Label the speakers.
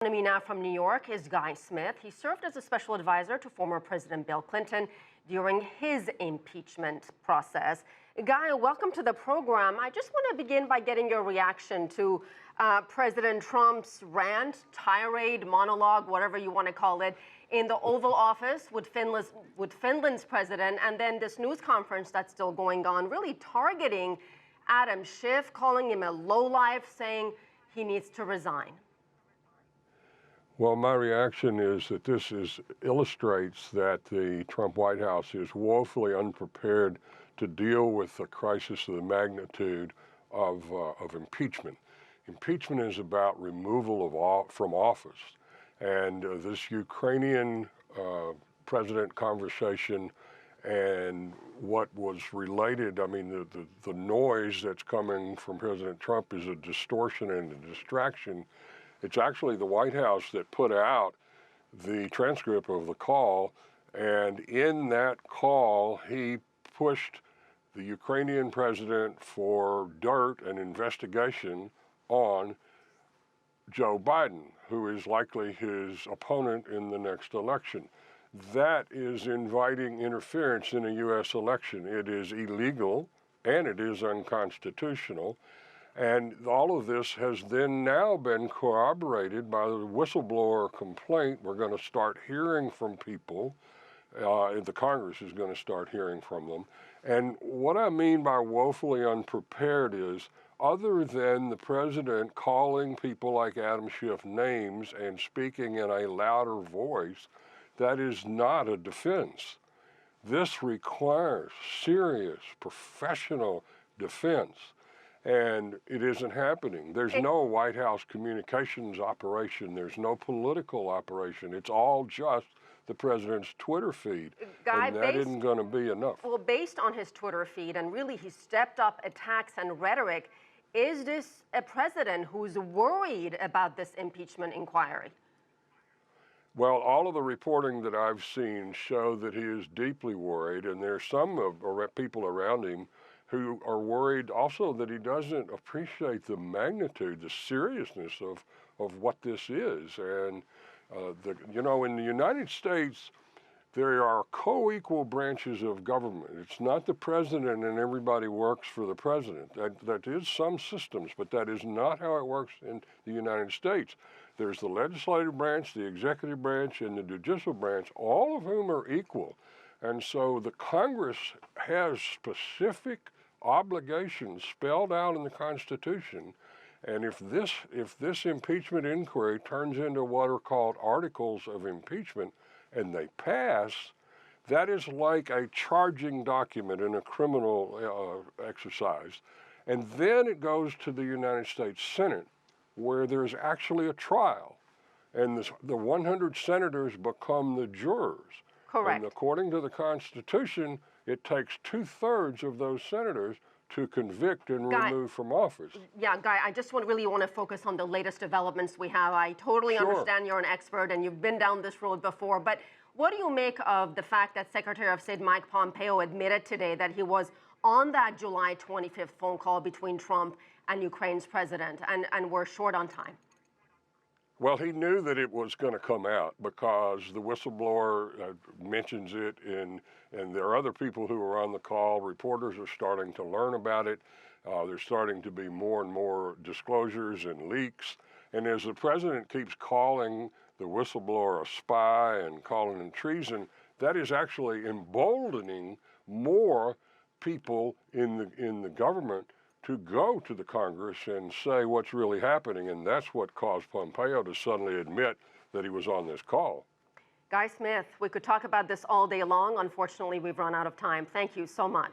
Speaker 1: Joining me now from New York is Guy Smith. He served as a special advisor to former President Bill Clinton during his impeachment process. Guy, welcome to the program. I just want to begin by getting your reaction to President Trump's rant, tirade, monologue, whatever you want to call it, in the Oval Office with Finland's president, and then this news conference that's still going on, really targeting Adam Schiff, calling him a lowlife, saying he needs to resign.
Speaker 2: Well, my reaction is that this illustrates that the Trump White House is woefully unprepared to deal with the crisis of the magnitude of impeachment. Impeachment is about removal from office. And this Ukrainian president conversation and what was related, I mean, the noise that's coming from President Trump is a distortion and a distraction. It's actually the White House that put out the transcript of the call, and in that call, he pushed the Ukrainian president for dirt and investigation on Joe Biden, who is likely his opponent in the next election. That is inviting interference in a U.S. election. It is illegal and it is unconstitutional. And all of this has then now been corroborated by the whistleblower complaint. We're going to start hearing from people. The Congress is going to start hearing from them. And what I mean by woefully unprepared is, other than the president calling people like Adam Schiff names and speaking in a louder voice, that is not a defense. This requires serious, professional defense. And it isn't happening. There's no White House communications operation. There's no political operation. It's all just the president's Twitter feed.
Speaker 1: Guy,
Speaker 2: and that isn't going to be enough. Well,
Speaker 1: based on his Twitter feed, and really he stepped up attacks and rhetoric, is this a president who's worried about this impeachment inquiry?
Speaker 2: Well, all of the reporting that I've seen show that he is deeply worried, and there's some people around him who are worried also that he doesn't appreciate the magnitude, the seriousness of what this is. And, in the United States, there are co-equal branches of government. It's not the president and everybody works for the president. That is some systems, but that is not how it works in the United States. There's the legislative branch, the executive branch, and the judicial branch, all of whom are equal. And so the Congress has specific obligations spelled out in the Constitution, and if this impeachment inquiry turns into what are called articles of impeachment and they pass, that is like a charging document in a criminal exercise. And then it goes to the United States Senate, where there's actually a trial, and the 100 senators become the jurors.
Speaker 1: Correct.
Speaker 2: And according to the Constitution, it takes 2/3 of those senators to convict and remove from office.
Speaker 1: Yeah, Guy, I just really want to focus on the latest developments we have. I totally understand you're an expert and you've been down this road before, but what do you make of the fact that Secretary of State Mike Pompeo admitted today that he was on that July 25th phone call between Trump and Ukraine's president, and we're short on time?
Speaker 2: Well, he knew that it was going to come out because the whistleblower mentions it, and there are other people who are on the call. Reporters are starting to learn about it. There's starting to be more and more disclosures and leaks. And as the president keeps calling the whistleblower a spy and calling him treason, that is actually emboldening more people in the government to go to the Congress and say what's really happening, and that's what caused Pompeo to suddenly admit that he was on this call.
Speaker 1: Guy Smith, we could talk about this all day long. Unfortunately, we've run out of time. Thank you so much.